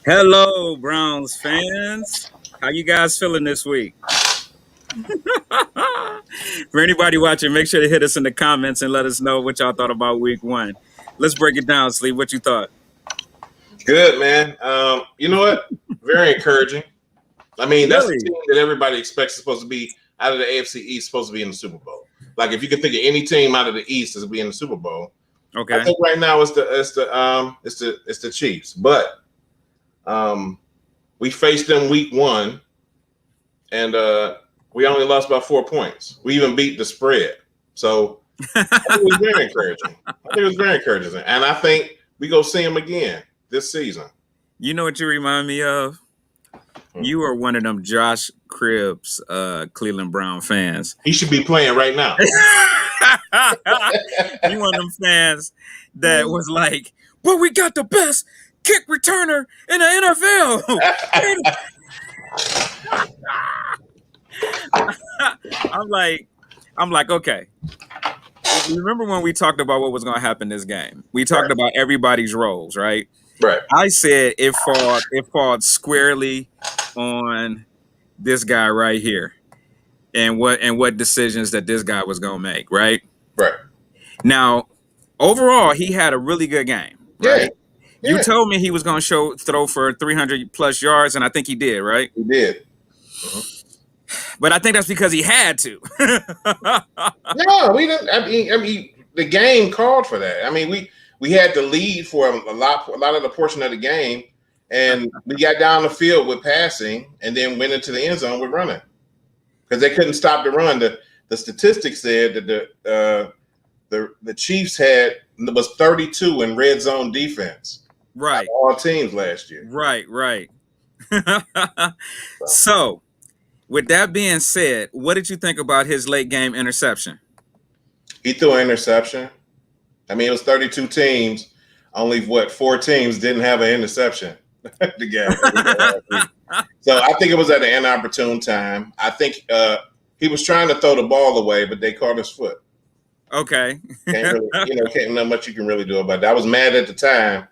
Hello, Browns fans. How you guys feeling this week? For anybody watching, make sure to hit us in the comments and let us know what y'all thought about week one. Let's break it down, Sleep. What you thought? Good, man. You know what? Very encouraging. I mean, that's the Really? team that everybody expects is supposed to be out of the AFC East, supposed to be in the Super Bowl. Like if you could think of any team out of the East that's be in the Super Bowl, I Okay. think right now it's the Chiefs. But we faced them week one, and we only lost by 4 points. We even beat the spread. So I think it was very encouraging. And I think we go see them again this season. You know what you remind me of? You are one of them Josh Cribbs, Cleveland Brown fans. He should be playing right now. You one of them fans that was like, "But we got the best kick returner in the NFL." I'm like, okay. You remember when we talked about what was going to happen this game? We talked about everybody's roles, right? Right. I said it falls squarely on this guy right here, and what decisions that this guy was going to make, right? Right. Now, overall, he had a really good game, right? Yeah. You told me he was going to throw for 300 plus yards, and I think he did, right? He did. But I think that's because he had to. No, we didn't. I mean, the game called for that. I mean, we had the lead for a lot of the portion of the game, and we got down the field with passing, and then went into the end zone with running because they couldn't stop the run. The statistics said that the Chiefs was 32 in red zone defense. Right. All teams last year. Right. So, with that being said, what did you think about his late game interception? He threw an interception. I mean, it was 32 teams. Only 4 teams didn't have an interception together. So I think it was at an inopportune time. I think he was trying to throw the ball away, but they caught his foot. Okay. Can't not much you can really do about that. I was mad at the time,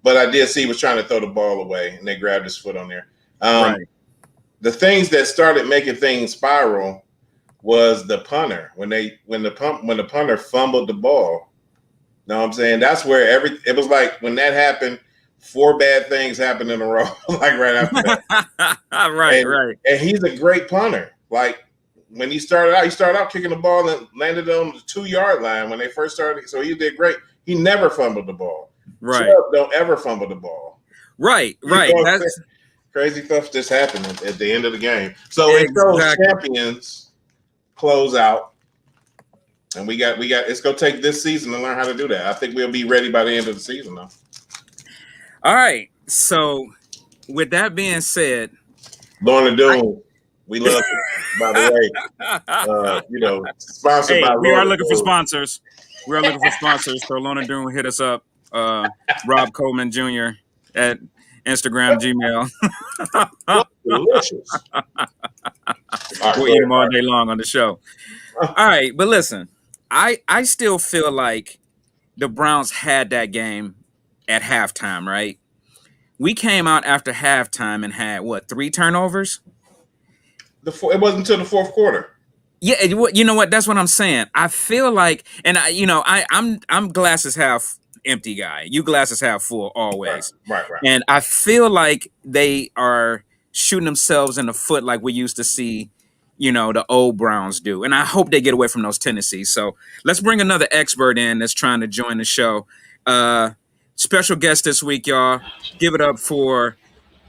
but I did see he was trying to throw the ball away, and they grabbed his foot on there. Right. The things that started making things spiral was the punter when the punter fumbled the ball. Know what I'm saying? That's where it was like when that happened, 4 bad things happened in a row, like right after that. Right. And he's a great punter. Like when he started out kicking the ball and landed on the 2-yard line when they first started. So he did great. He never fumbled the ball. Right. Chubb don't ever fumble the ball. Right. That's crazy stuff just happened at the end of the game. So those champions close out, and we got. It's gonna take this season to learn how to do that. I think we'll be ready by the end of the season, though. All right. So, with that being said, Lorna Doone, we love it. By the way, sponsored by. We are looking for sponsors. We are looking for sponsors. So Lorna Doone, hit us up. Rob Coleman Jr. at Instagram, Gmail. Delicious. We'll eat them all day long on the show. All right, but listen, I still feel like the Browns had that game at halftime, right? We came out after halftime and had 3 turnovers? It wasn't until the fourth quarter. Yeah, you know what? That's what I'm saying. I feel like, and I'm glasses half empty guy. You glasses half full always. Right. And I feel like they are shooting themselves in the foot like we used to see, the old Browns do. And I hope they get away from those tendencies. So let's bring another expert in that's trying to join the show. Special guest this week, y'all. Give it up for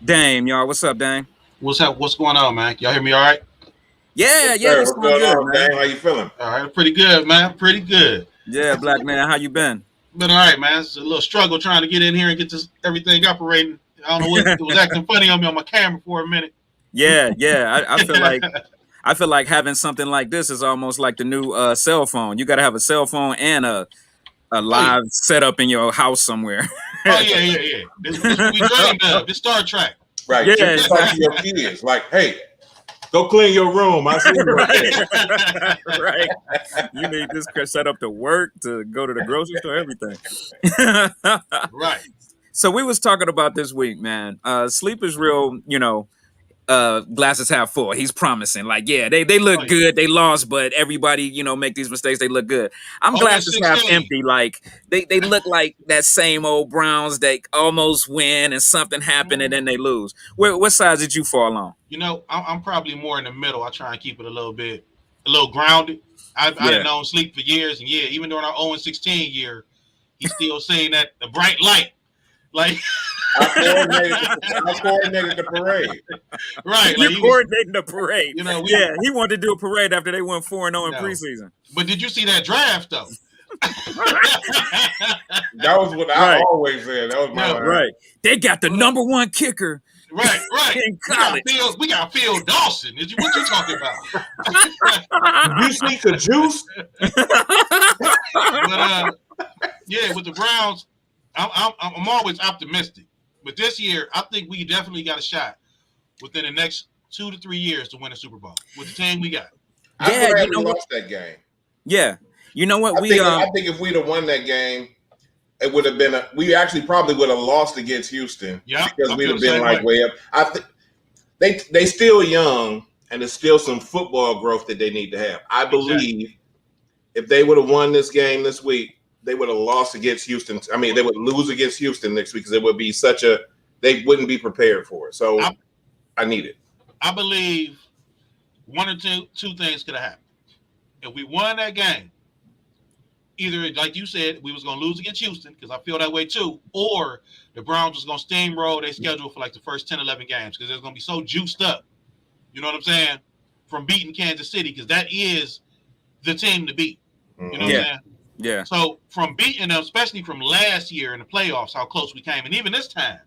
Dame, y'all. What's up, Dame? What's up? What's going on, man? Y'all hear me all right? Yeah. What's going on, Dame? How you feeling? All right, pretty good, man. Pretty good. Yeah, black man, how you been? Been all right, man. It's a little struggle trying to get in here and get everything operating. I don't know what it was acting funny on me on my camera for a minute. Yeah. I feel like having something like this is almost like the new cell phone. You got to have a cell phone and a live setup in your house somewhere. Yeah. This we dreamed of. This Star Trek. Right. Yeah, you talk to your kids like, hey, go clean your room. I see you right. You need this set up to work, to go to the grocery store, everything. Right. So we was talking about this week, man. Sleep is real, glasses half full. He's promising. Like, yeah, they Oh look yeah. good. They lost, but everybody, make these mistakes. They look good. I'm 0 glasses half 16. empty. Like they look like that same old Browns. They almost win and something happened and then they lose. What side did you fall on? I'm probably more in the middle. I try and keep it a little grounded. I Yeah. didn't know Sleep for years, and yeah, even during our 0-16 year, he's still saying that the bright light, like I coordinated the parade. right, You like he was, coordinating the parade. Yeah, he wanted to do a parade after they went 4-0 in No. preseason. But did you see that draft though? That was what I Right. always said. That was my line. Right. They got the number one kicker right. in We got college. We got Phil Dawson. What you talking about? Did you see the juice? But yeah, with the Browns, I'm always optimistic. But this year, I think we definitely got a shot within the next 2 to 3 years to win a Super Bowl with the team we got. I'm Yeah, glad you know we what? lost that game. Yeah. You know what? I think if we'd have won that game, it would have been we actually probably would have lost against Houston. Yeah, because I we'd feel have the been same like way. way up. I think they still young, and there's still some football growth that they need to have. I believe if they would have won this game this week, they would have lost against Houston. I mean, they would lose against Houston next week because it would be they wouldn't be prepared for it. So I need it. I believe one or two things could have happened. If we won that game, either like you said, we was gonna lose against Houston because I feel that way too, or the Browns was gonna steamroll their schedule for like the first 10, 11 games because they're gonna be so juiced up. You know what I'm saying? From beating Kansas City because that is the team to beat. You know what I'm saying? Yeah. So from beating them, especially from last year in the playoffs, how close we came, and even this time,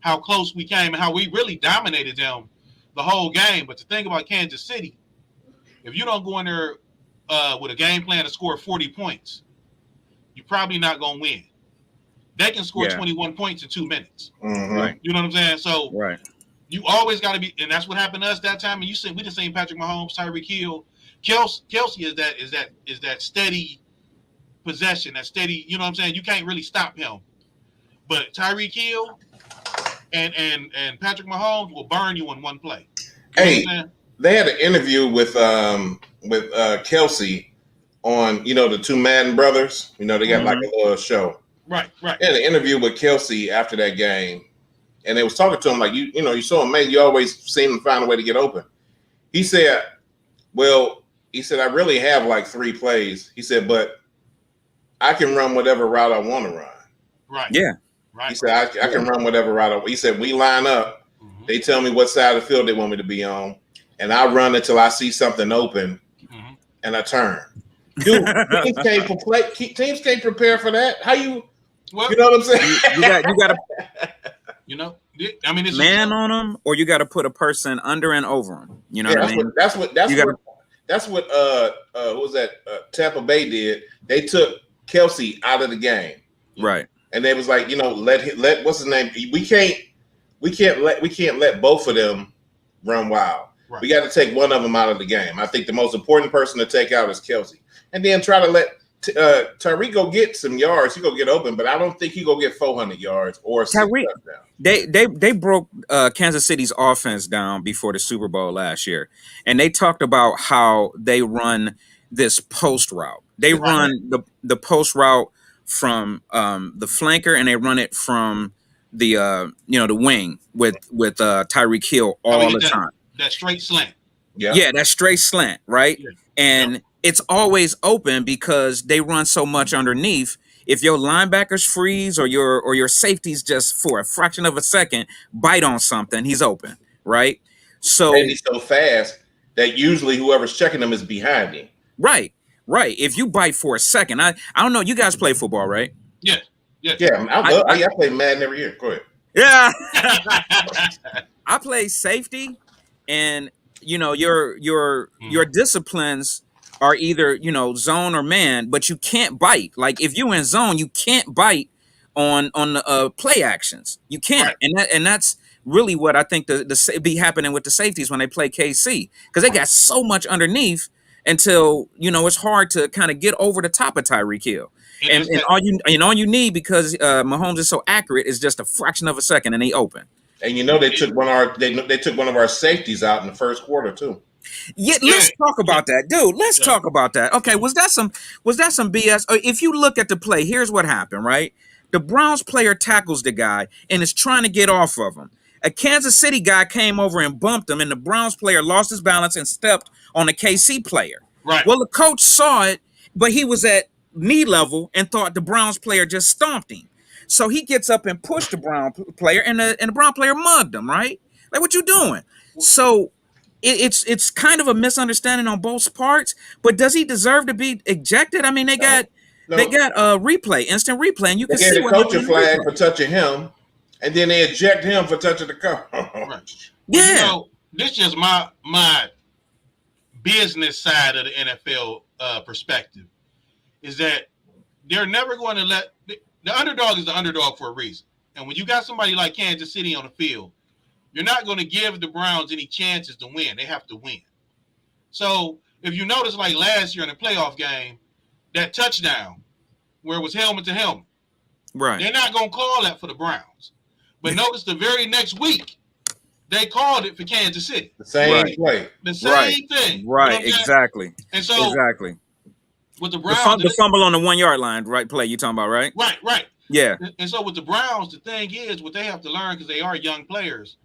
how close we came, and how we really dominated them the whole game. But the thing about Kansas City, if you don't go in there with a game plan to score 40 points, you're probably not going to win. They can score 21 points in 2 minutes. Mm-hmm. Right. You know what I'm saying? So right. You always got to be, and that's what happened to us that time. And we just seen Patrick Mahomes, Tyreek Hill, Kelsey is that steady possession, that steady. You know what I'm saying? You can't really stop him. But Tyreek Hill and Patrick Mahomes will burn you in one play. Hey, they had an interview with Kelsey on the two Madden brothers. They got like a little show. Right. They had an interview with Kelsey after that game, and they was talking to him like you saw him, man. You always seem to find a way to get open. He said, I really have like 3 plays. He said, but I can run whatever route I want to run. Right. Yeah. Right. He said, I can run whatever route. He said, we line up. Mm-hmm. They tell me what side of the field they want me to be on, and I run until I see something open, and I turn. Dude, teams can't prepare for that. How you? Well, you know what I'm saying? You got to. I mean, it's man on them, or you got to put a person under and over them. You know what I mean? That's what who was that? Tampa Bay did. They took Kelsey out of the game, right? And they was like, let what's his name? We can't let both of them run wild. Right. We got to take one of them out of the game. I think the most important person to take out is Kelsey, and then try to let Tyreek go get some yards. He go get open, but I don't think he go get 400 yards or Tyreek. They broke Kansas City's offense down before the Super Bowl last year, and they talked about how they run this post route. They run the post route from the flanker, and they run it from the the wing with Tyreek Hill all the time. That straight slant. Yeah, that straight slant, right? Yeah. And it's always open because they run so much underneath. If your linebackers freeze or your safeties just for a fraction of a second bite on something, he's open, right? So and he's so fast that usually whoever's checking him is behind him. Right. If you bite for a second, I don't know. You guys play football, right? Yeah. I play Madden every year. Go ahead. Yeah. I play safety, and your disciplines are either zone or man, but you can't bite. Like if you in zone, you can't bite on the play actions. You can't, right. and that's really what I think the be happening with the safeties when they play KC, because they got so much underneath until it's hard to kind of get over the top of Tyreek Hill. And And it's that, all you need, because Mahomes is so accurate, is just a fraction of a second and he open. And they took they took one of our safeties out in the first quarter too. Yeah, yeah, let's talk about that, dude. Let's yeah. talk about that. Okay, was that some BS? If you look at the play, here's what happened, right? The Browns player tackles the guy and is trying to get off of him. A Kansas City guy came over and bumped him, and the Browns player lost his balance and stepped on the KC player. Right. Well, the coach saw it, but he was at knee level and thought the Browns player just stomped him. So he gets up and pushed the Brown player, and the Brown player mugged him, right? Like, what you doing? So it's kind of a misunderstanding on both parts. But does he deserve to be ejected? I mean, they got replay, instant replay, and you can They gave see the what coach a happened in the flag replay. for touching him, and then they eject him for touching the coach. Right. Yeah. Well, this is my business side of the NFL perspective, is that they're never going to let the underdog is the underdog for a reason. And when you got somebody like Kansas City on the field, you're not going to give the Browns any chances to win. They have to win. So if you notice, like last year in the playoff game, that touchdown where it was helmet to helmet, Right. they're not going to call that for the Browns. But notice the very next week, they called it for Kansas City. The same Right. play. The same thing. Right. You know what I'm saying? Exactly. And so Exactly. with the The, Browns, the fumble on the 1 yard line, right? Play you talking about, right? right. Yeah. And so with the Browns, the thing is, what they have to learn, because they are young players,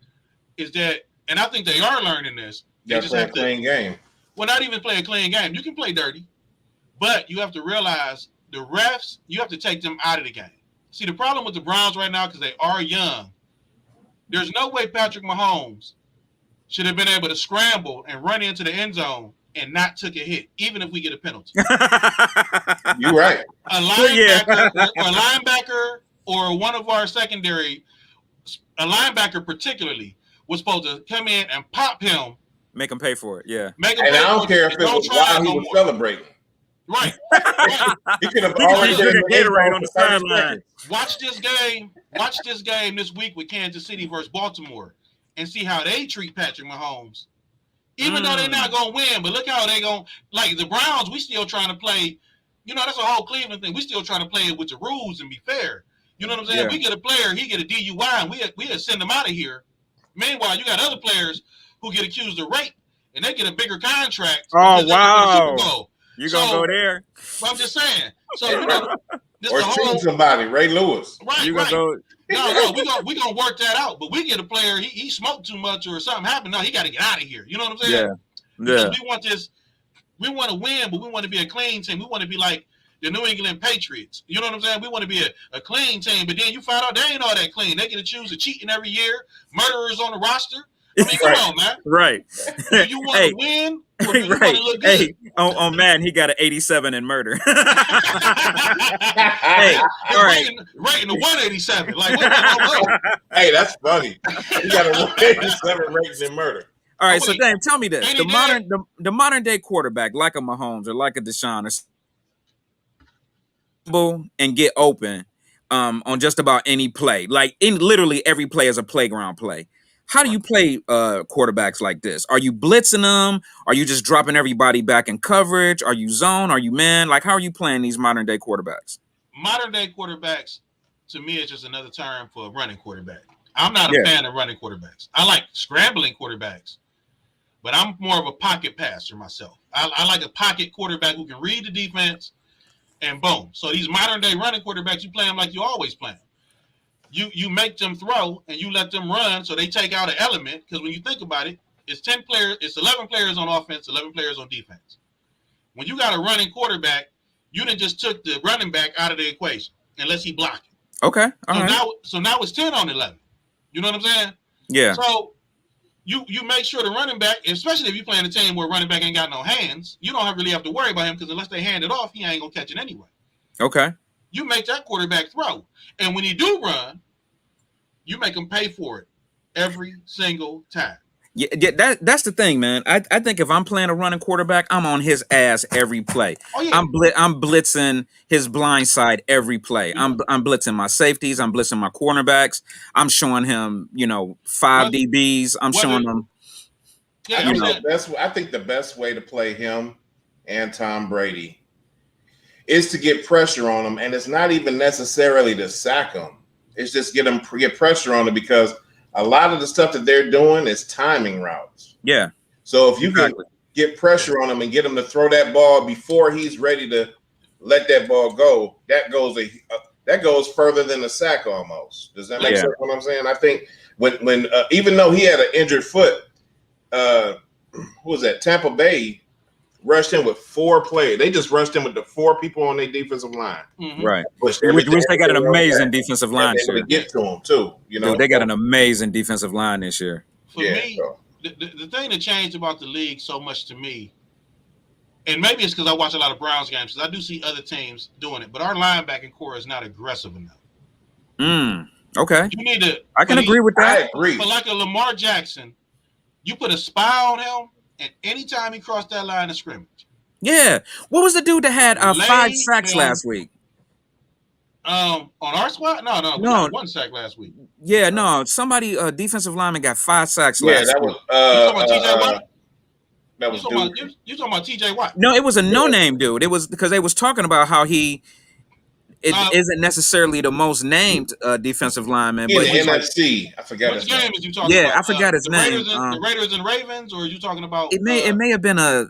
is that, and I think they are learning this. They You just play a have to, clean game. well, not even play a clean game. You can play dirty, but you have to realize the refs, you have to take them out of the game. See, the problem with the Browns right now, because they are young, there's no way Patrick Mahomes should have been able to scramble and run into the end zone and not took a hit, even if we get a penalty. You're right. A linebacker or one of our secondary, a linebacker particularly, was supposed to come in and pop him. Make him pay for it. Yeah. Make him And pay I don't for care if it was while he was celebrating. Right. He could have He could already just been drink a in Gatorade on the for 30 sideline. seconds. Watch this game this week with Kansas City versus Baltimore, and see how they treat Patrick Mahomes. Even though they're not going to win, but look how they going to, like the Browns, we still trying to play, that's a whole Cleveland thing. We still trying to play it with the rules and be fair. You know what I'm saying? Yeah. We get a player, he get a DUI, and we send him out of here. Meanwhile, you got other players who get accused of rape, and they get a bigger contract. Oh, because they can win the wow. Super Bowl. You gonna go there? Well, I'm just saying. So, this Or the whole, shooting somebody, Ray Lewis. right, You gonna right. go? No, we gonna work that out. But we get a player, he smoked too much or something happened. No, he got to get out of here. You know what I'm saying? Yeah. Yeah. Because we want to win, but we want to be a clean team. We want to be like the New England Patriots. You know what I'm saying? We want to be a clean team, but then you find out they ain't all that clean. They get to choose a cheating every year, murderers on the roster. I mean, come on, man. Right. Do you want to win or do you want Right. to look good? Hey, on man, he got an 87 in murder. Hey, all right. Rating a 187. Like, what? Hey, that's funny. He got a 187 rating in murder. All right, Oh, so wait. Dave, tell me this: Ain't the he modern day quarterback, like a Mahomes or like a Deshaun, is and get open on just about any play. Like in literally every play is a playground play. How do you play quarterbacks like this? Are you blitzing them? Are you just dropping everybody back in coverage? Are you zone? Are you man? Like, how are you playing these modern day quarterbacks? Modern day quarterbacks, to me, is just another term for a running quarterback. I'm not a Yeah. fan of running quarterbacks. I like scrambling quarterbacks, but I'm more of a pocket passer myself. I like a pocket quarterback who can read the defense and boom. So these modern day running quarterbacks, you play them like you always play them. You make them throw and you let them run, so they take out an element. Because when you think about it, it's 10 players, it's 11 players on offense, 11 players on defense. When you got a running quarterback, you done just took the running back out of the equation unless he blocking. Okay, all right. Now it's 10 on 11. You know what I'm saying? Yeah. So you make sure the running back, especially if you're playing a team where running back ain't got no hands, you don't really have to worry about him because unless they hand it off, he ain't gonna catch it anyway. Okay. You make that quarterback throw, and when he do run, you make him pay for it every single time. Yeah, that's the thing, man. I think if I'm playing a running quarterback, I'm on his ass every play. Oh yeah, I'm blitzing his blind side every play. I'm blitzing my safeties. I'm blitzing my cornerbacks. I'm showing him, 5 DBs. I'm showing him. Yeah, I think the best way to play him and Tom Brady is to get pressure on them, and it's not even necessarily to sack them. It's just get pressure on them because a lot of the stuff that they're doing is timing routes. Yeah. So if you can get pressure on him and get him to throw that ball before he's ready to let that ball go, that goes further than a sack almost. Does that make sense? What I'm saying? I think when even though he had an injured foot, who was that? Tampa Bay rushed in with 4 players. They just rushed in with the 4 people on their defensive line. Mm-hmm. Right. Which they got an amazing defensive line this year. To get to them too. You know, dude, they got an amazing defensive line this year. For me, the thing that changed about the league so much to me, and maybe it's because I watch a lot of Browns games, because I do see other teams doing it, but our linebacking core is not aggressive enough. Okay. You need to. I can agree with that. I agree. But like a Lamar Jackson, you put a spy on him, and anytime he crossed that line of scrimmage. Yeah. What was the dude that had 5 sacks last week? On our squad? No. We got 1 sack last week. Yeah, no. Somebody, defensive lineman got 5 sacks last week. Yeah, that was. You talking about TJ Watt? That was you talking about TJ Watt? No, it was a no-name dude. It was because they was talking about how he isn't necessarily the most named defensive lineman. In But the NFC, I forgot Which his game name. is you talking about? Yeah, I forgot his name. The Raiders and Ravens, or are you talking about? It may have been a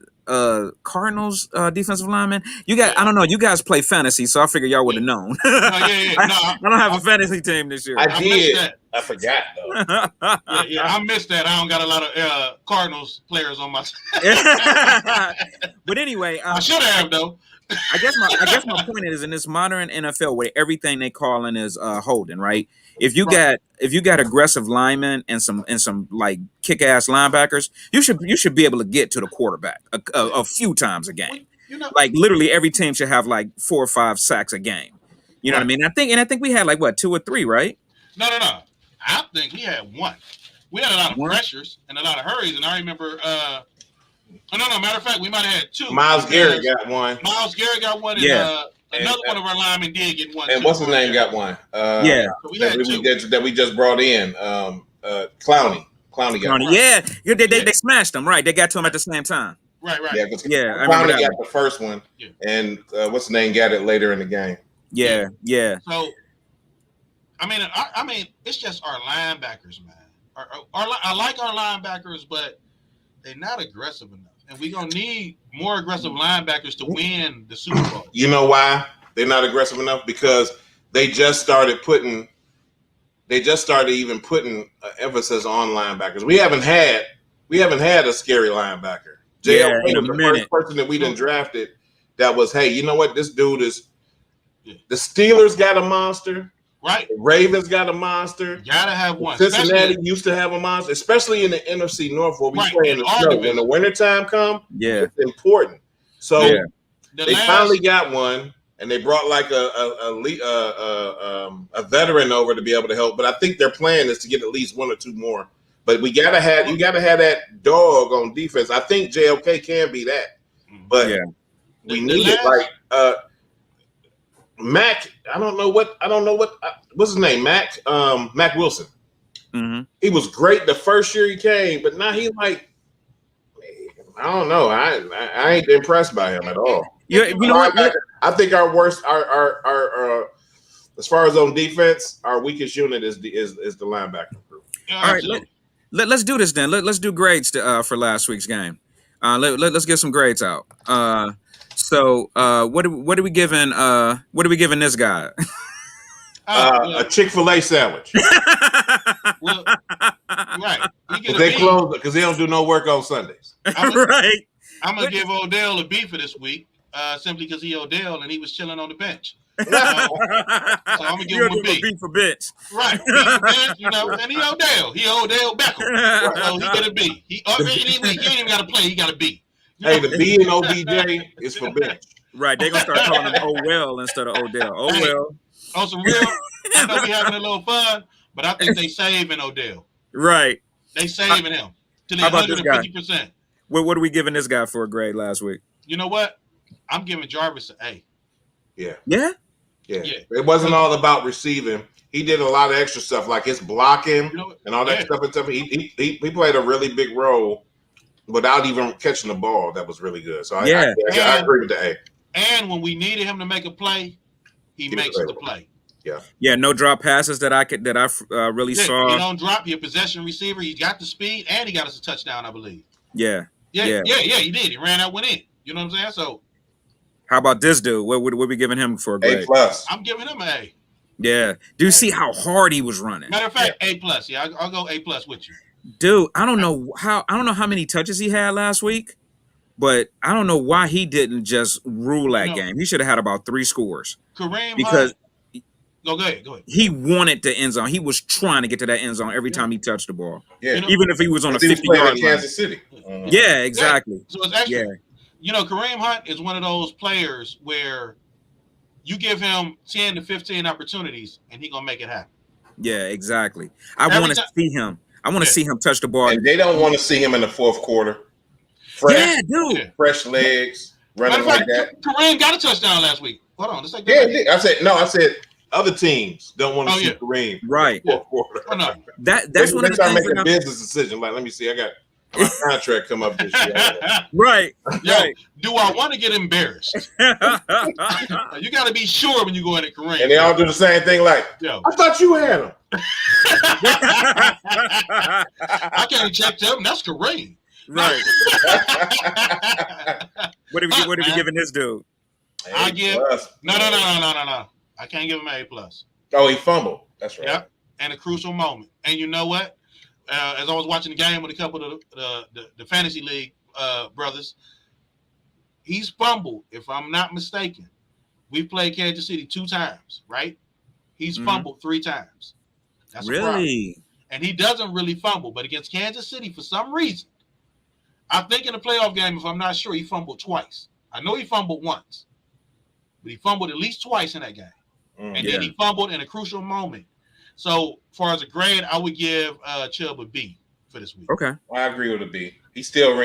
Cardinals defensive lineman. I don't know. You guys play fantasy, so I figure y'all would have known. I don't have a fantasy team this year. I did. I forgot though. I missed that. I don't got a lot of Cardinals players on my. But anyway, I should have though. I guess my point is, in this modern NFL where everything they calling is holding, right? If you got aggressive linemen and some like kick-ass linebackers, you should be able to get to the quarterback a few times a game. Like literally every team should have like 4 or 5 sacks a game. You know what I mean? I think we had like 2 or 3, right? No. I think we had 1. We had a lot of pressures and a lot of hurries, and I remember. No. Matter of fact, we might have had 2. Miles Garrett got 1. Miles Garrett got 1. And, another one of our linemen did get 1. And what's his name got 1? So we had 2. That we just brought in. Clowney. Clowney got 1. Yeah. They smashed them, right? They got to him at the same time. Right. Yeah, I Clowney remember got the first one, and what's his name got it later in the game. Yeah. So, I mean, it's just our linebackers, man. I like our linebackers, but they're not aggressive enough, and we're gonna need more aggressive linebackers to win the Super Bowl. You know why they're not aggressive enough? Because they just started even putting emphasis on linebackers. We haven't had a scary linebacker. JLK was the first person that we done drafted that was, hey, you know what? This dude is. The Steelers got a monster. Right. The Ravens got a monster. You gotta have one. Cincinnati used to have a monster, especially in the NFC North where we play in the snow. When the wintertime comes, it's important. So they finally got one, and they brought like a veteran over to be able to help. But I think their plan is to get at least 1 or 2 more. But you gotta have that dog on defense. I think JLK can be that, but we need it. Like Mac, I don't know what what's his name, Mac Wilson. Mm-hmm. He was great the first year he came, but now he like, I don't know. I ain't impressed by him at all. You know what? I think our worst, our as far as on defense, our weakest unit is the linebacker group. Yeah, all right, let's do this then. Let's do grades for last week's game. Let's get some grades out. So what are we giving this guy? A Chick-fil-A sandwich. Well, right. They close because they don't do no work on Sundays. Right. I'm gonna give Odell a B for this week, simply because he Odell and he was chilling on the bench. So I'm gonna give him a B. B for bench. Right. B for bench, and he Odell Beckham. Right. So he get a B. He ain't even got to play. He got a B. Hey, the B in OBJ is for bench. Right, they're gonna start calling him Owell instead of Odell. Owell. On some real, I know we having a little fun, but I think they saving Odell. Right. They saving him to the 150%. What are we giving this guy for a grade last week? You know what? I'm giving Jarvis an A. Yeah. Yeah? Yeah. It wasn't all about receiving. He did a lot of extra stuff, like his blocking and all that stuff. And stuff. He played a really big role without even catching the ball. That was really good. So Yeah. I agree with the A. And when we needed him to make a play, he was makes the available. play. Yeah. Yeah, no drop passes that I really Yeah, saw. he don't drop. He a possession receiver. He got the speed, and he got us a touchdown, I believe. Yeah. Yeah. He did. He ran out, went in. You know what I'm saying? So, how about this dude? What we giving him for a grade? A+. I'm giving him an A. Yeah. Do you see how hard he was running? Matter of fact, A+. Yeah, I'll go A+ with you. Dude, I don't know how many touches he had last week, but I don't know why he didn't just rule that game. He should have had about 3 scores. Kareem because Hunt. Go ahead. He wanted the end zone. He was trying to get to that end zone every time he touched the ball. Yeah. Even if he was on a 50-yard line. Kansas City. Mm-hmm. Yeah, exactly. So it's extra. Kareem Hunt is one of those players where you give him 10 to 15 opportunities and he's going to make it happen. Yeah, exactly. I want to see him. I want to see him touch the ball. And they don't want to see him in the fourth quarter. Fresh legs, running like that. Kareem got a touchdown last week. Hold on, I said other teams don't want to see Kareem. Right. In the fourth quarter. Oh, no. That's one of the things. They making a business decision. Like, let me see. I got my contract come up this year. Right. Do I want to get embarrassed? You got to be sure when you go in at Kareem. And they all do the same thing. Like, I thought you had him. I can't check them. That's Kareem. Right. What are we giving this dude? I give no. I can't give him an A+. Oh, he fumbled. That's right. Yep. And a crucial moment. And you know what? As I was watching the game with a couple of the fantasy league brothers, he's fumbled. If I'm not mistaken, we played Kansas City 2 times, right? He's fumbled 3 times. That's a problem. And he doesn't really fumble, but against Kansas City, for some reason, I think in the playoff game, if I'm not sure, he fumbled twice. I know he fumbled once, but he fumbled at least twice in that game. And then he fumbled in a crucial moment. So, as far as a grade, I would give Chubb a B for this week. Okay, I agree with a B. He still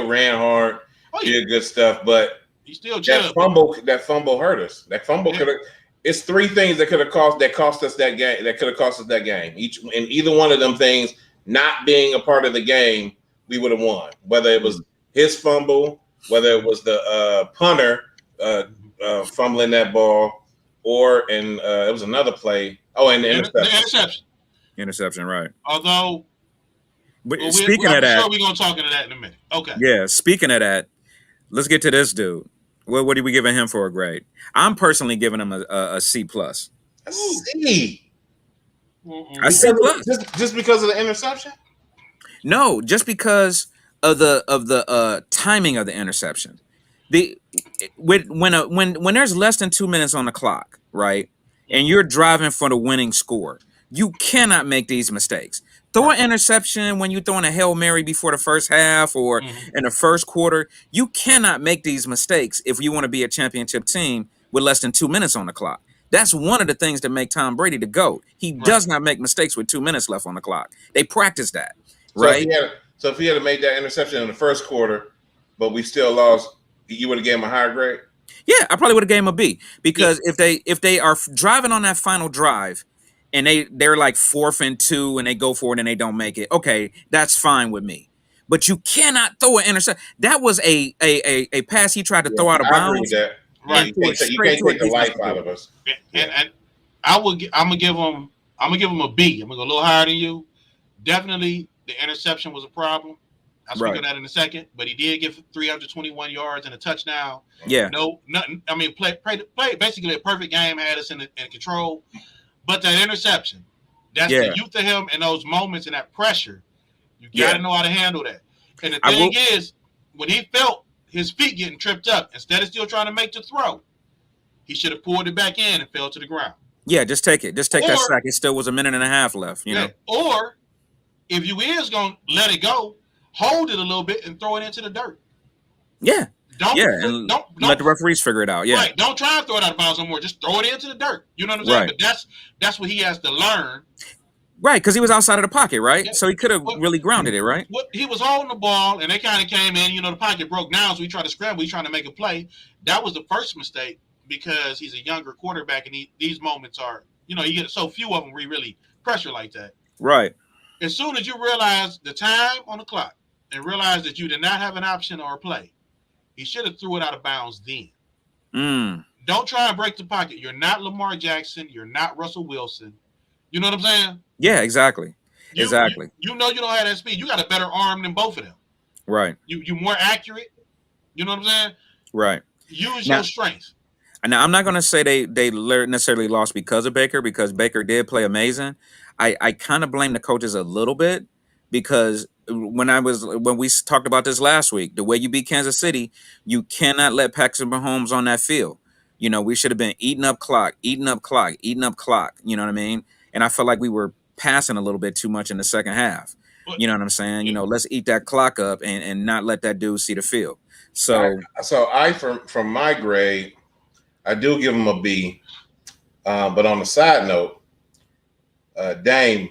ran hard, did good stuff, but he still that fumble hurt us. That fumble could have. It's 3 things that could have cost us that game. That could have cost us that game. Either one of them things not being a part of the game, we would have won. Whether it was his fumble, whether it was the punter fumbling that ball, or it was another play. Oh, and the interception. Interception, right. Although, speaking of that, we're going to talk into that in a minute. Okay. Yeah, speaking of that, let's get to this dude. What are we giving him for a grade? I'm personally giving him a C+. A C? A C+. Just because of the interception? No, just because of the timing of the interception. When there's less than 2 minutes on the clock, right, and you're driving for the winning score, you cannot make these mistakes. Throw an interception when you're throwing a Hail Mary before the first half or in the first quarter. You cannot make these mistakes if you want to be a championship team with less than 2 minutes on the clock. That's one of the things that make Tom Brady the GOAT. He does not make mistakes with 2 minutes left on the clock. They practice that, right? So if he had made that interception in the first quarter, but we still lost, you would have gave him a higher grade? Yeah, I probably would have gave him a B because if they are driving on that final drive and they're like 4th and 2 and they go for it and they don't make it, okay, that's fine with me. But you cannot throw an interception. That was a pass he tried to throw out of bounds. Right, you can't take the life out of us. And I'm gonna give him a B. I'm gonna go a little higher than you. Definitely, the interception was a problem. I'll speak on that in a second. But he did get 321 yards and a touchdown. Yeah. Nothing. I mean, play basically a perfect game, had us in control. But that interception, that's the youth of him and those moments and that pressure. You got to know how to handle that. And the thing is, when he felt his feet getting tripped up, instead of still trying to make the throw, he should have pulled it back in and fell to the ground. Yeah, just take it. Just take that sack. It still was a minute and a half left, you know. Or if you is going to let it go, hold it a little bit and throw it into the dirt. Yeah. Don't let the referees figure it out. Yeah. Right. Don't try and throw it out of bounds no more. Just throw it into the dirt. You know what I'm saying? Right. But that's what he has to learn. Right, because he was outside of the pocket, right? Yeah. So he could have really grounded it, right? He was holding the ball, and they kind of came in. You know, the pocket broke down, so he tried to scramble. He's trying to make a play. That was the first mistake because he's a younger quarterback, and these moments are, you know, you get so few of them where he really pressure like that. Right. As soon as you realize the time on the clock, and realized that you did not have an option or a play, he should have threw it out of bounds then. Don't try and break the pocket. You're not Lamar Jackson. You're not Russell Wilson. You know what I'm saying? Yeah, exactly. You know you don't have that speed. You got a better arm than both of them. Right. You more accurate. You know what I'm saying? Right. Use your strengths. Now, I'm not going to say they necessarily lost because of Baker, because Baker did play amazing. I kind of blame the coaches a little bit, because when we talked about this last week, the way you beat Kansas City, you cannot let Patrick Mahomes on that field. We should have been eating up clock. You know what I mean? And I felt like we were passing a little bit too much in the second half. You know what I'm saying? Let's eat that clock up and not let that dude see the field. So from my grade, I do give him a B. But on the side note, Dame,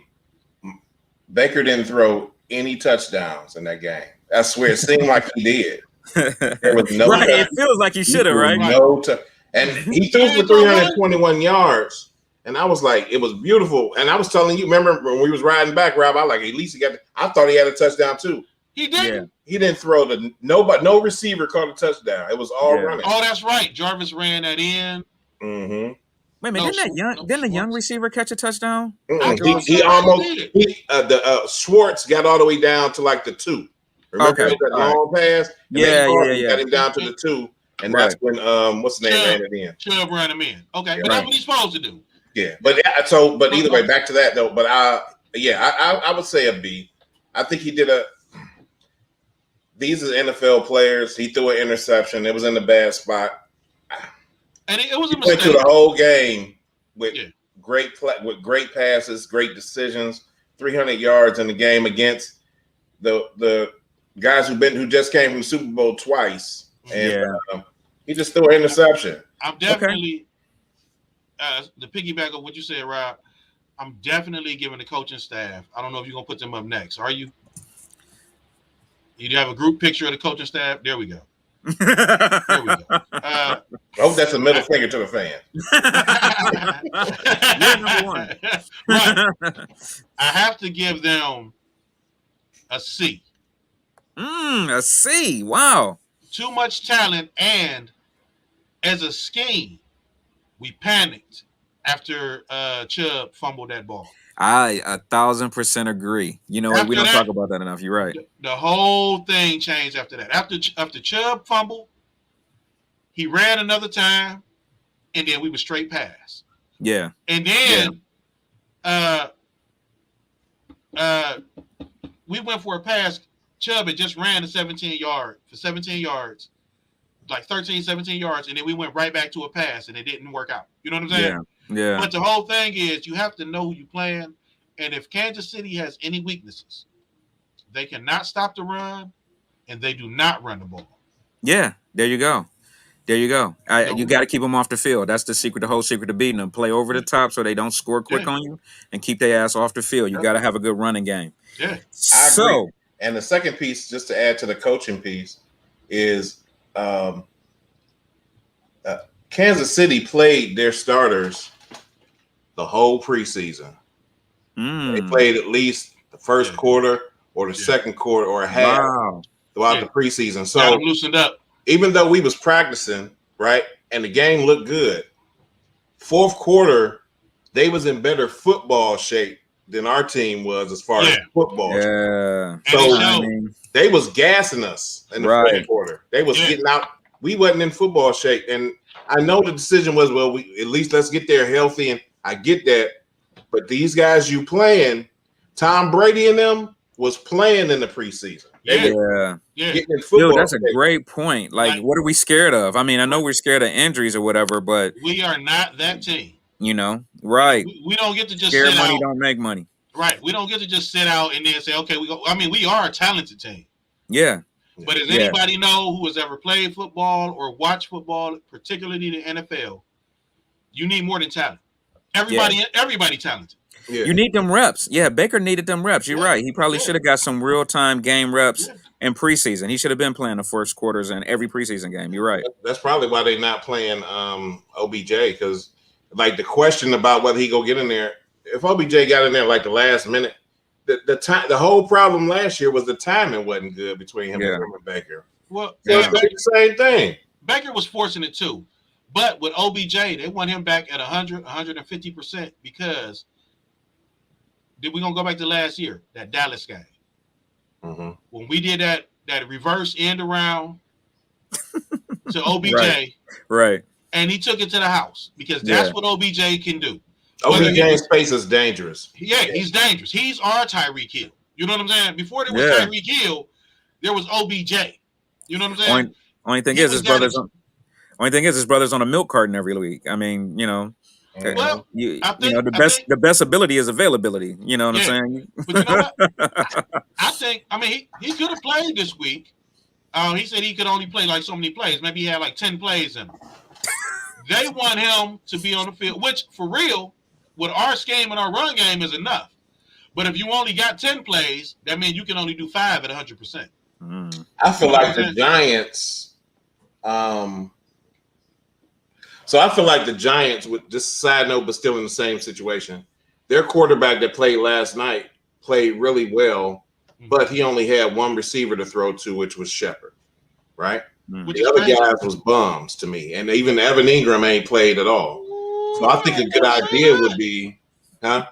Baker didn't throw any touchdowns in that game. I swear, it seemed like he did. There was no right. It feels like he should have, right? And he threw for 321 yards. And I was like, it was beautiful. And I was telling you, remember when we was riding back, Rob, I like, at least I thought he had a touchdown too. He didn't. Yeah. He didn't throw no receiver caught a touchdown. It was all running. Oh, that's right. Jarvis ran that in. Mm-hmm. Wait a minute, didn't the young receiver catch a touchdown? He almost Schwartz got all the way down to like the 2. Remember that long pass? Yeah. Got him down to the 2, and that's when what's the name ran it in? Chubb ran him in. Okay, but that's what he's supposed to do. Yeah, but either way, back to that though. But I would say a B. I think he did These are NFL players. He threw an interception. It was in the bad spot. And it was a mistake. mistake. Went through the whole game with great passes, great decisions, 300 yards in the game against the guys who just came from Super Bowl twice, and he just threw an interception. I'm definitely to piggyback on what you said, Rob. I'm definitely giving the coaching staff. I don't know if you're gonna put them up next. Are you? You have a group picture of the coaching staff. There we go. There we go. I hope that's a middle finger to the fan. You're number 1. I have to give them a C. A C. Wow. Too much talent, and as a scheme, we panicked after Chubb fumbled that ball. I 1,000% agree. You know what? We don't talk about that enough. You're right. The whole thing changed after that. After Chubb fumbled, he ran another time, and then we were straight pass. Yeah. And then we went for a pass. Chubb had just ran for 17 yards, like 13, 17 yards, and then we went right back to a pass, and it didn't work out. You know what I'm saying? Yeah. But the whole thing is you have to know who you're playing, and if Kansas City has any weaknesses, they cannot stop the run, and they do not run the ball. Yeah, there you go. You got to keep them off the field. That's the whole secret of beating them. Play over the top so they don't score quick on you, and keep their ass off the field. You got to have a good running game. Yeah, I agree. And the second piece, just to add to the coaching piece, is Kansas City played their starters the whole preseason. They played at least the first quarter or the second quarter or a half throughout the preseason. So got them loosened up. Even though we was practicing, right, and the game looked good, fourth quarter, they was in better football shape than our team was as far as football. Yeah. So they was gassing us in the fourth quarter. They was getting out. We wasn't in football shape. And I know the decision was, well, we at least let's get there healthy. And I get that. But these guys you playing, Tom Brady and them was playing in the preseason. They were getting in football. Dude, that's a great point. Like, what are we scared of? I mean, I know we're scared of injuries or whatever, but we are not that team. You know, right? We don't get to just scared sit money out. Don't make money. Right. We don't get to just sit out and then say, okay, we go. I mean, we are a talented team. Yeah. But does anybody know who has ever played football or watched football, particularly the NFL? You need more than talent. Everybody talented. Yeah. You need them reps. Yeah, Baker needed them reps. You're right. He probably should have got some real-time game reps in preseason. He should have been playing the first quarters in every preseason game. You're right. That's probably why they're not playing OBJ, because like the question about whether he go get in there, if OBJ got in there like the last minute, the whole problem last year was the timing wasn't good between him and Baker. Well, so it's gonna be the same thing. Baker was forcing it too. But with OBJ, they want him back at 100, 150% because we're going to go back to last year, that Dallas game. Mm-hmm. When we did that reverse end around to OBJ. Right. And he took it to the house because that's what OBJ can do. OBJ's space is dangerous. Yeah, he's dangerous. He's our Tyreek Hill. You know what I'm saying? Before there was Tyreek Hill, there was OBJ. You know what I'm saying? Only thing is his brother's on a milk carton every week. I mean, well, the best ability is availability. You know what I'm saying? But you know what? He could have played this week. He said he could only play like so many plays. Maybe he had like 10 plays in him. They want him to be on the field, which for real, with our scheme and our run game is enough. But if you only got 10 plays, that means you can only do 5 at 100%. I feel like the Giants. So I feel like the Giants, with just a side note, but still in the same situation. Their quarterback that played last night played really well, but he only had one receiver to throw to, which was Shepard, right? The other guys was bums to me, and even Evan Ingram ain't played at all. So I think a good idea would be, That's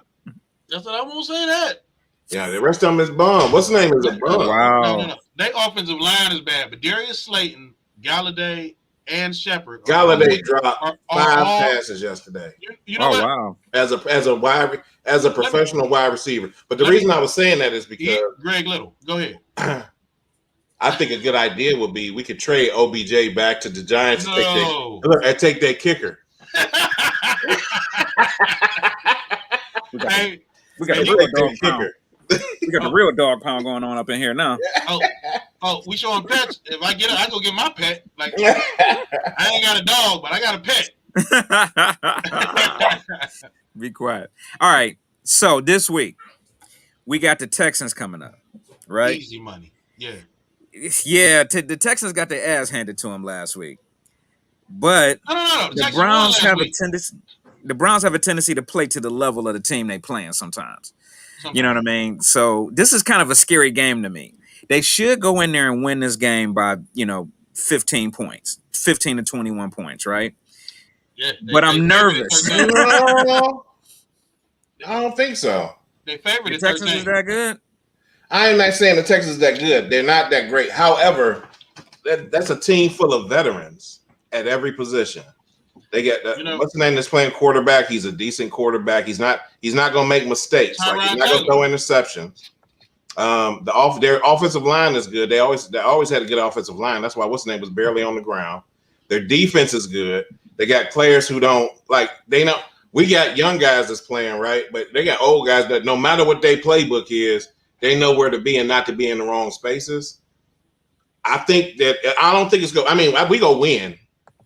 what I won't say that. Yeah, the rest of them is bum. What's the name is a bum? Wow. No. Their offensive line is bad, but Darius Slayton, Galladay, and Shepard. Galladay dropped 5 passes yesterday. You know what? Wow. As a professional wide receiver. But the reason I was saying that is because Greg Little. Go ahead. I think a good idea would be we could trade OBJ back to the Giants and take that kicker. We got a real dog pound. We got the real dog pound going on up in here now. Oh, we showing pets. If I get it, I go get my pet. Like I ain't got a dog, but I got a pet. Be quiet. All right. So this week we got the Texans coming up, right? Easy money. Yeah. Yeah. The Texans got their ass handed to them last week, but no. The Browns have a tendency. The Browns have a tendency to play to the level of the team they playing sometimes. You know what I mean? So this is kind of a scary game to me. They should go in there and win this game by, 15 points, 15 to 21 points, right? Yeah. But I'm nervous. I don't think so. They favorite the Texans is that good? I am not saying the Texans is that good. They're not that great. However, that's a team full of veterans at every position. They get what's the name that's playing quarterback? He's a decent quarterback. He's not going to make mistakes. Like he's not going to throw interceptions. Their offensive line is good. They always had a good offensive line. That's why what's the name was barely on the ground. Their defense is good. They got players who don't like. They know we got young guys that's playing right, but they got old guys that no matter what their playbook is, they know where to be and not to be in the wrong spaces. I don't think it's going. I mean, we go win.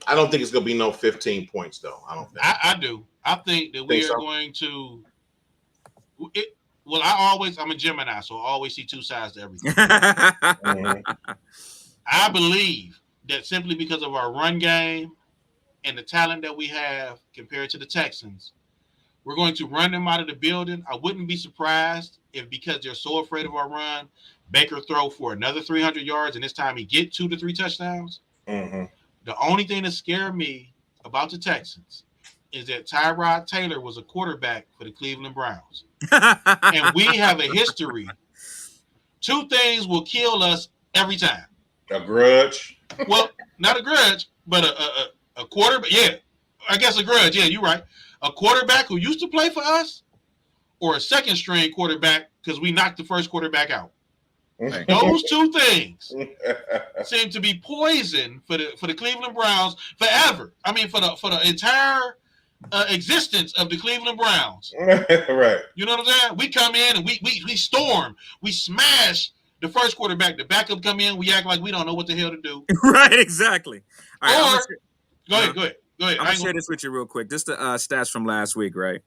I don't think it's going to be no 15 points, though. I don't think. I do. I think that we are going to. I'm a Gemini, so I always see two sides to everything. I believe that simply because of our run game and the talent that we have compared to the Texans, we're going to run them out of the building. I wouldn't be surprised if, because they're so afraid of our run, Baker throw for another 300 yards, and this time he get 2 to 3 touchdowns. Mm-hmm. The only thing that scared me about the Texans is that Tyrod Taylor was a quarterback for the Cleveland Browns. And we have a history. 2 things will kill us every time. A grudge? Well, not a grudge, but a quarterback. Yeah, I guess a grudge. Yeah, you're right. A quarterback who used to play for us or a second-string quarterback because we knocked the first quarterback out. Those 2 things seem to be poison for the Cleveland Browns forever. I mean, for the entire existence of the Cleveland Browns. Right. You know what I'm saying? We come in and we storm. We smash the first quarterback. The backup come in. We act like we don't know what the hell to do. Right. Exactly. All right. Go ahead. I'm gonna share this with you real quick. Just the stats from last week, right?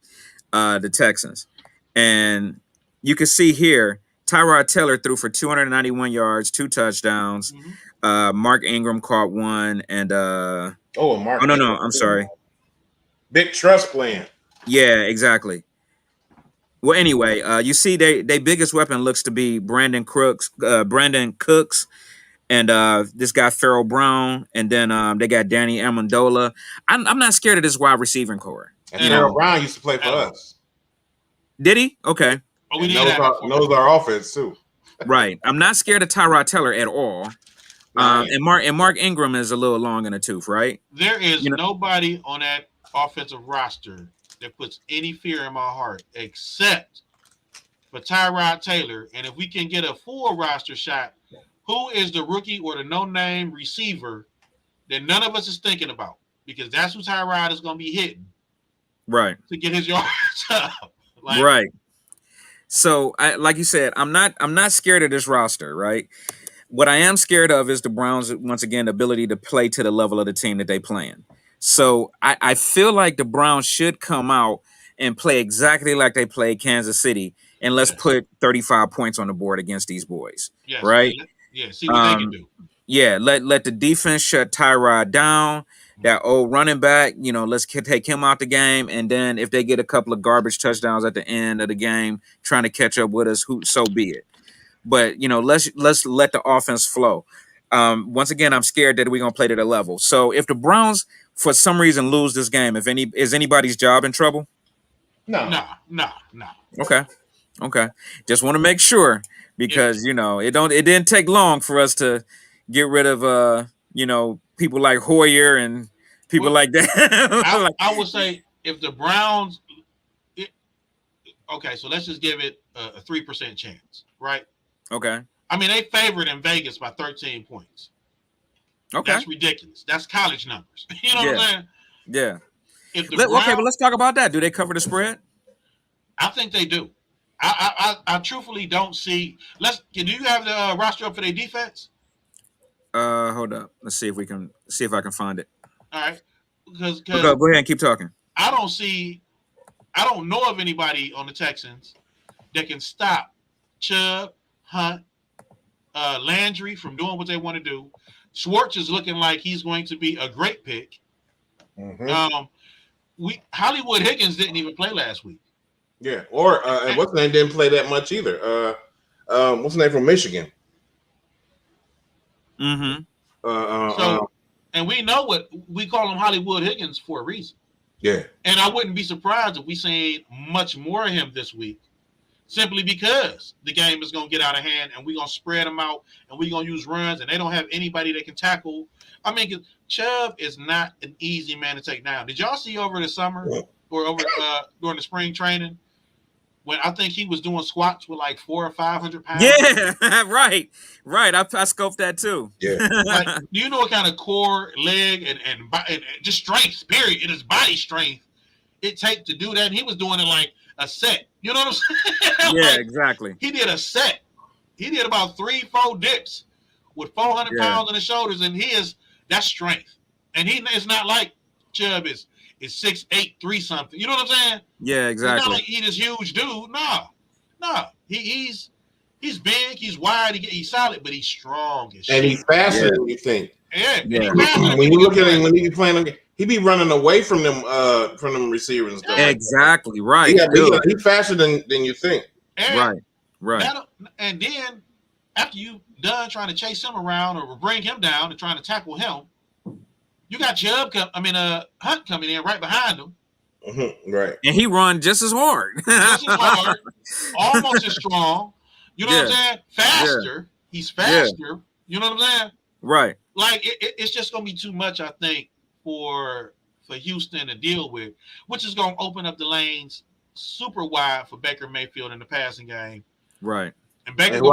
The Texans, and you can see here. Tyrod Taylor threw for 291 yards, 2 touchdowns. Mm-hmm. Mark Ingram caught 1, and Mark. Oh no, I'm sorry. Big trust plan. Yeah, exactly. Well, anyway, you see, they biggest weapon looks to be Brandon Cooks, and this guy Farrell Brown, and then they got Danny Amendola. I'm not scared of this wide receiving core. And You At Farrell know, all. Brown used to play for At all. us, did he? Okay, But we and did have that knows formation. our offense too. right. I'm not scared of Tyrod Taylor at all. No, I ain't. And Mark Ingram is a little long in the tooth, right? There is You know, nobody on that offensive roster that puts any fear in my heart except for Tyrod Taylor. And if we can get a full roster shot, who is the rookie or the no-name receiver that none of us is thinking about? Because that's who Tyrod is going to be hitting right, to get his yards up. Like, right. So, like you said, I'm not scared of this roster, right? What I am scared of is the Browns, once again, the ability to play to the level of the team that they playing. So I feel like the Browns should come out and play exactly like they played Kansas City, and let's yes, put 35 points on the board against these boys, yes, right? see what they can Um, do. yeah, let the defense shut Tyrod down. That old running back, let's take him out the game, and then if they get a couple of garbage touchdowns at the end of the game, trying to catch up with us, so be it. But let's let the offense flow. Once again, I'm scared that we're gonna play to the level. So if the Browns for some reason lose this game, is anybody's job in trouble? No. Nah. Okay, okay. Just want to make sure because it didn't take long for us to get rid of people like Hoyer and people Well, like that. I would say if the Browns, okay, so let's just give it a 3% chance, right? Okay, I mean, they favored in Vegas by 13 points. okay, That's ridiculous. That's college numbers. You know what Yeah. I'm saying? yeah. If the Okay, but Browns, let's talk about that. Do they cover the spread? I think they do. I truthfully don't see. Do you have the roster up for their defense? Hold up. Let's see if I can find it. All right, because Go ahead and keep talking. I don't know of anybody on the Texans that can stop Chubb, Hunt, Landry from doing what they want to do. Schwartz is looking like he's going to be a great pick. Mm-hmm. Hollywood Higgins didn't even play last week. Yeah. Or and what's the name didn't play that much either. What's the name from Michigan? Mm-hmm. And we know what we call him Hollywood Higgins for a reason. Yeah. And I wouldn't be surprised if we see much more of him this week, simply because the game is going to get out of hand and we're going to spread them out and we're going to use runs and they don't have anybody that can tackle. I mean, Chubb is not an easy man to take down. Did y'all see over the summer or over during the spring training when I think he was doing squats with like 400 or 500 pounds? Yeah, right. I scoped that too. Yeah. Like, do you know what kind of core, leg, and just strength, period, in his body strength it takes to do that? And he was doing it like a set. You know what I'm saying? Yeah, Like, exactly. he did a set. He did about 3-4 dips with 400 pounds on his shoulders, and that's strength. And it's not like Chubb is 6'8", 3 something. You know what I'm saying? Yeah, It's not exactly. like he's this huge dude. No. He's big, he's wide, he's solid, but he's strong as shit. And he's faster than you think. Yeah. Yeah. When you look at him, when he be playing, he be running away from them receivers and stuff. Exactly. Right. He's faster than you think. And Right. And then after you done trying to chase him around or bring him down and trying to tackle him, you got Hunt coming in right behind him. Mm-hmm. Right. And he run just as hard. Just as hard, almost as strong. You know what I'm saying? Faster. He's faster. You know what I'm saying? Right. Like it's just gonna be too much, I think, for Houston to deal with, which is gonna open up the lanes super wide for Baker Mayfield in the passing game. Right. And Baker And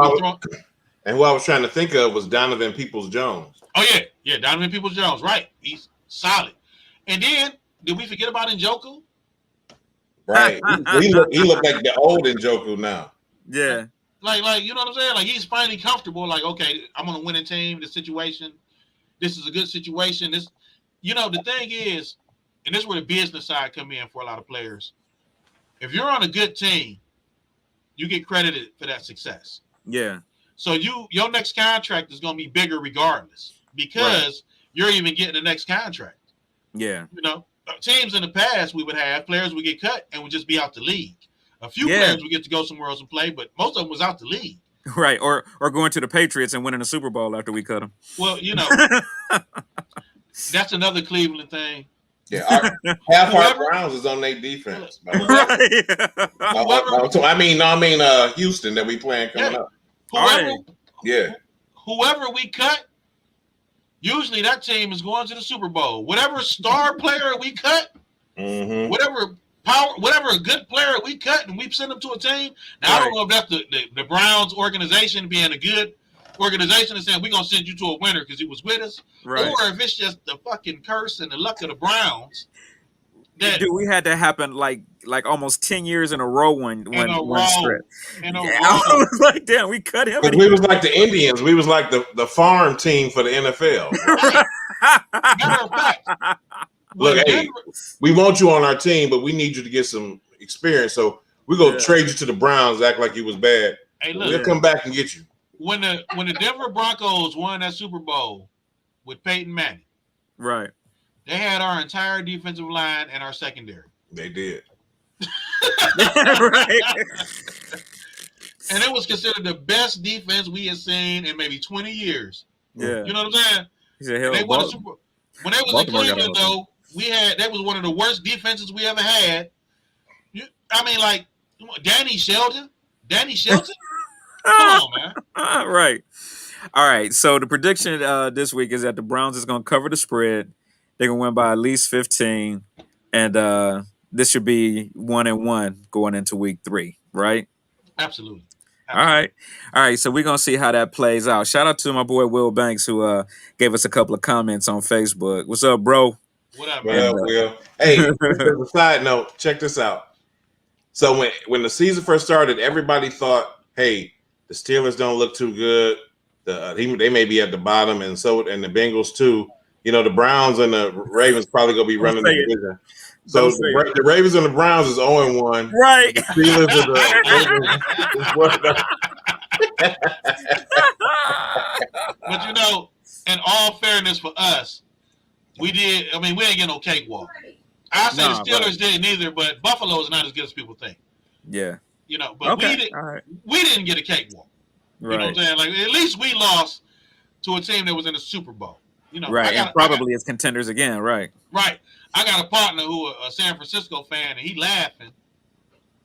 who I was trying to think of was Donovan Peoples-Jones. Oh yeah, Donovan Peoples-Jones, right? He's solid. And then did we forget about Njoku? Right. he looked like the old Njoku now. Yeah. Like you know what I'm saying? Like he's finally comfortable. Like, okay, I'm gonna win a team. This situation, this is a good situation. The thing is, and this is where the business side come in for a lot of players. If you're on a good team, you get credited for that success. Yeah. So your next contract is gonna be bigger regardless because you're even getting the next contract. Yeah. Teams in the past we would have players would get cut and would just be out the league. A few players would get to go somewhere else and play, but most of them was out the league. Right, or going to the Patriots and winning the Super Bowl after we cut them. Well, that's another Cleveland thing. Yeah, half our Browns is on their defense. Right. I mean, Houston that we playing coming up. Whoever we cut, usually that team is going to the Super Bowl. Whatever star player we cut, whatever a good player we cut and we send them to a team. Now, I don't know if that's the Browns organization being a good organization and saying we're going to send you to a winner because he was with us. Right. Or if it's just the fucking curse and the luck of the Browns. Dude, we had that happen like almost 10 years in a row one strip. I was like, damn, we cut him. We was like the Indians. We was like the farm team for the NFL. Matter of fact, look, hey, we want you on our team, but we need you to get some experience. So we're going to trade you to the Browns, act like you was bad. Hey, look, we'll come back and get you. When the Denver Broncos won that Super Bowl with Peyton Manning, right? They had our entire defensive line and our secondary. They did. Right. And it was considered the best defense we had seen in maybe 20 years. Yeah. You know what I'm saying? They won a Super Bowl. When they was in Cleveland, though, that was one of the worst defenses we ever had. Danny Shelton? Come on, man. Right. All right. So the prediction this week is that the Browns is going to cover the spread. They're going to win by at least 15. And this should be 1-1 going into week 3, right? Absolutely. All right. So we're going to see how that plays out. Shout out to my boy Will Banks who gave us a couple of comments on Facebook. What's up, bro? What up, man? Will? Hey, as a side note, check this out. So when the season first started, everybody thought, hey, the Steelers don't look too good. They may be at the bottom, and the Bengals too. The Browns and the Ravens probably gonna be running the division. So the Ravens and the Browns is 0-1. Right. The Steelers But in all fairness for us, we did. I mean, we ain't get no cakewalk. I say the Steelers didn't either, but Buffalo is not as good as people think. Yeah. But we didn't get a cakewalk. Right. You know what I'm saying? Like, at least we lost to a team that was in the Super Bowl. Right, and probably as contenders again, right? Right. I got a partner who a San Francisco fan, and he laughing.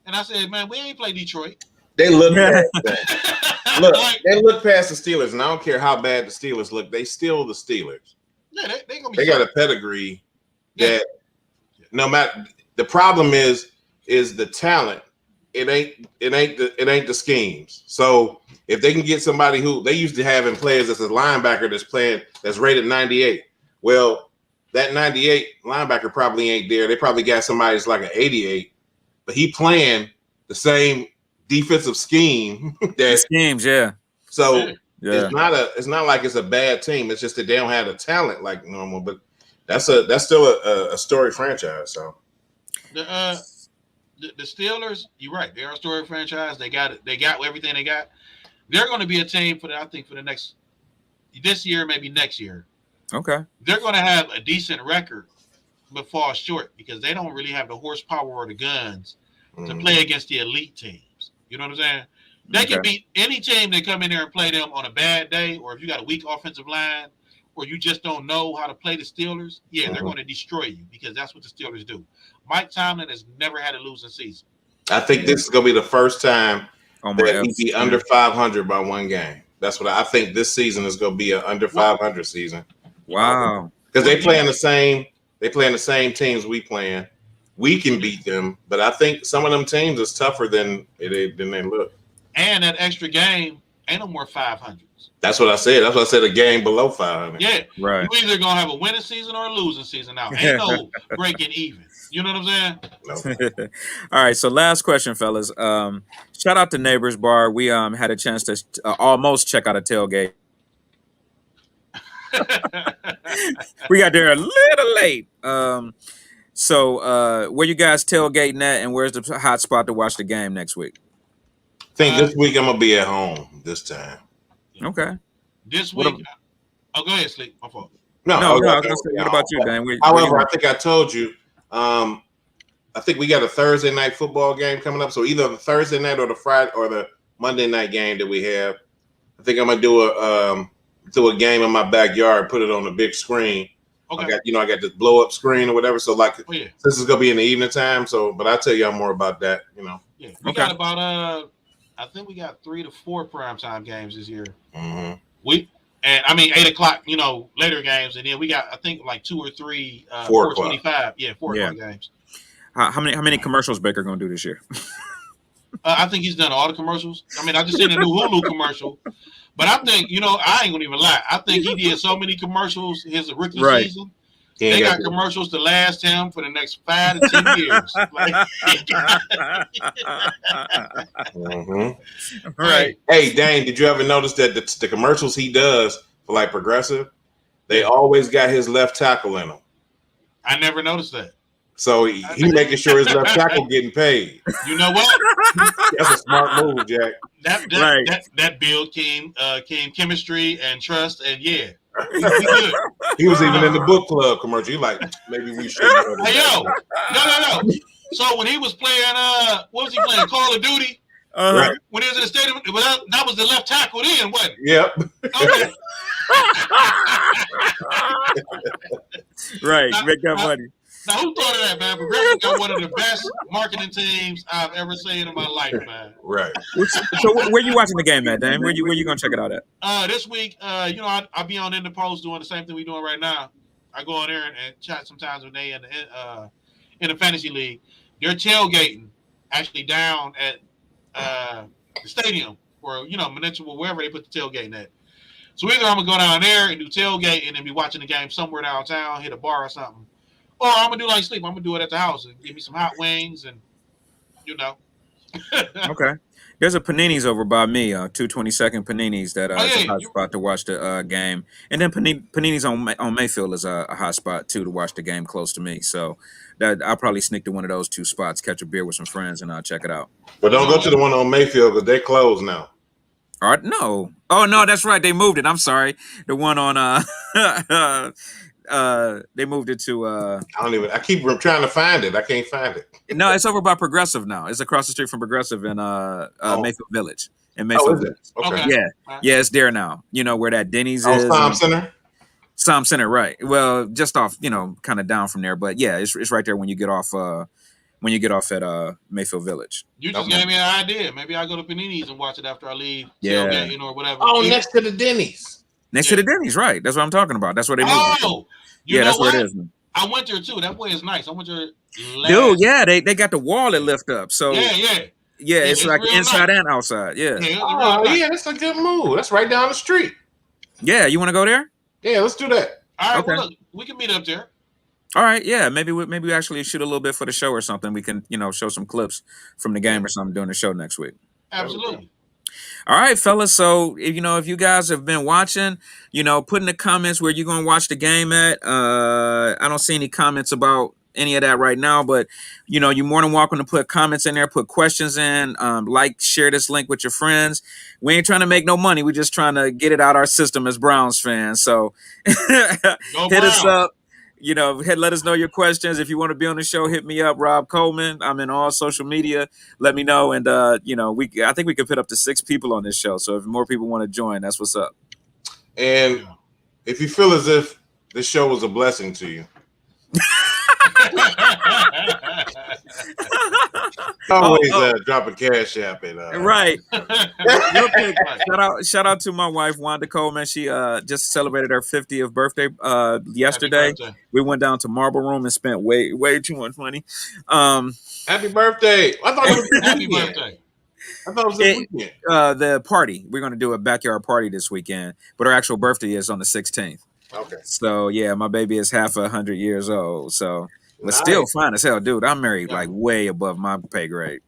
And I said, man, we ain't play Detroit. They look past that. They look past the Steelers, and I don't care how bad the Steelers look. They still the Steelers. Yeah, they gonna be. They got a pedigree that no matter. The problem is the talent. It ain't the schemes. So if they can get somebody who they used to have in players as a linebacker that's rated 98. Well, that 98 linebacker probably ain't there. They probably got somebody that's like an 88, but he playing the same defensive scheme. Schemes, yeah. So it's not like it's a bad team. It's just that they don't have the talent like normal. But that's still a storied franchise. So the Steelers, you're right. They're a storied franchise. They got it. They got everything they got. They're going to be a team for this year, maybe next year. Okay. They're going to have a decent record, but fall short because they don't really have the horsepower or the guns to play against the elite teams. You know what I'm saying? They can beat any team that come in there and play them on a bad day, or if you got a weak offensive line, or you just don't know how to play the Steelers. Yeah, they're going to destroy you because that's what the Steelers do. Mike Tomlin has never had a losing season. I think this is going to be the first time that he be under 500 by one game. That's what I think. This season is going to be an under 500 season. Wow! Because they playing the same teams we playing. We can beat them, but I think some of them teams is tougher than they look. And that extra game ain't no more 500s. That's what I said. That's what I said. A game below 500. Yeah, right. You either gonna have a winning season or a losing season now. Ain't no breaking even. You know what I'm saying? No. All right. So last question, fellas. Shout out to Neighbors Bar. We had a chance to almost check out a tailgate. We got there a little late. So where you guys tailgating at, and where's the hot spot to watch the game next week? I think this week I'm gonna be at home this time. Okay. This week. Go ahead, Sleep. My fault. No. I was gonna say, what about you, Dan? However, I think I told you, I think we got a Thursday night football game coming up. So either the Thursday night or the Friday or the Monday night game that we have. I think I'm gonna do a game in my backyard, put it on the big screen. Okay. I got this blow up screen or whatever. So yeah. this is gonna be in the evening time. So, but I'll tell y'all more about that. Yeah, we got about I think we got 3 to 4 primetime games this year. Mm-hmm. 8 o'clock, later games, and then we got I think like 2 or 3 4:25. Yeah, 4 o'clock games. How many commercials Baker gonna do this year? I think he's done all the commercials. I just seen a new Hulu commercial, but I think I ain't gonna even lie. I think he did so many commercials his rookie season. They got commercials to last him for the next 5 to 10 years. Mm-hmm. Right. Hey, Dane, did you ever notice that the commercials he does for like Progressive, they always got his left tackle in them? I never noticed that. So he making sure his left tackle getting paid. You know what? That's a smart move, Jack. That build came chemistry and trust, and yeah. He was even in the book club commercial. He like, maybe we should. Hey, yo, no. So when he was playing, what was he playing? Call of Duty. Right. When he was in the stadium, that was the left tackle then, wasn't it? Yep. Okay. Right. Make that money. Now, who thought of that, man? Progressive got one of the best marketing teams I've ever seen in my life, man. Right. So where you watching the game at, Dan? Where you gonna check it out at? This week, I'll be on In the Post doing the same thing we're doing right now. I go on there and chat sometimes when they in the fantasy league. They're tailgating actually down at the stadium or municipal, wherever they put the tailgating at. So either I'm gonna go down there and do tailgating and be watching the game somewhere downtown, hit a bar or something. Or I'm gonna do like sleep. I'm gonna do it at the house and give me some hot wings and Okay. There's a Panini's over by me, 222nd Panini's that is a hot spot to watch the game. And then Panini's on Mayfield is a hot spot too to watch the game close to me. So that I'll probably sneak to one of those 2 spots, catch a beer with some friends, and I'll check it out. But don't go to the one on Mayfield because they're closed now. All right, no. Oh no, that's right. They moved it. I'm sorry. The one on they moved it to I keep trying to find it. I can't find it. No, it's over by Progressive now. It's across the street from Progressive in Mayfield Village. In Mayfield Village. Okay. Yeah, it's there now. You know where that Denny's is. Psalm Center? Psalm Center, right. Well, just off, kind of down from there. But yeah, it's right there when you get off at Mayfield Village. You just gave me an idea. Maybe I'll go to Panini's and watch it after I leave tailgating or whatever. Oh, next to the Denny's. Next to the Denny's, right. That's what I'm talking about. That's where they moved. Oh, that's where it is. I went there too. That way is nice. I went there Dude, yeah, they got the wall that lift up. So yeah, it's like inside and outside. Yeah. Yeah, that's a good move. That's right down the street. Yeah, you want to go there? Yeah, let's do that. All right, well, look, we can meet up there. All right, yeah, maybe we actually shoot a little bit for the show or something. We can, show some clips from the game or something during the show next week. Absolutely. All right, fellas. So, if you guys have been watching, put in the comments where you're going to watch the game at. I don't see any comments about any of that right now, but, you're more than welcome to put comments in there, put questions in, share this link with your friends. We ain't trying to make no money. We're just trying to get it out our system as Browns fans. So hit us up. Let us know your questions. If you want to be on the show, hit me up, Rob Coleman. I'm in all social media. Let me know. And, I think we could put up to 6 people on this show. So if more people want to join, that's what's up. And if you feel as if this show was a blessing to you, always drop a cash app and right. Shout out to my wife Wanda Coleman. She just celebrated her 50th birthday yesterday. We went down to Marble Room and spent way too much money. Happy birthday! I thought it was happy birthday. I thought it was this weekend. The party. We're going to do a backyard party this weekend, but her actual birthday is on the 16th. Okay. So yeah, my baby is half 100 years old. So. But still fine as hell, dude. I'm married like way above my pay grade.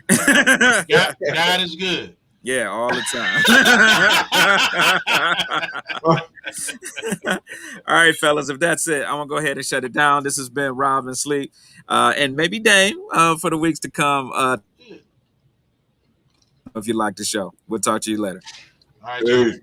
God is good. Yeah, all the time. All right, fellas, if that's it, I'm going to go ahead and shut it down. This has been Rob and Sleep and maybe Dame for the weeks to come. If you like the show, we'll talk to you later. All right,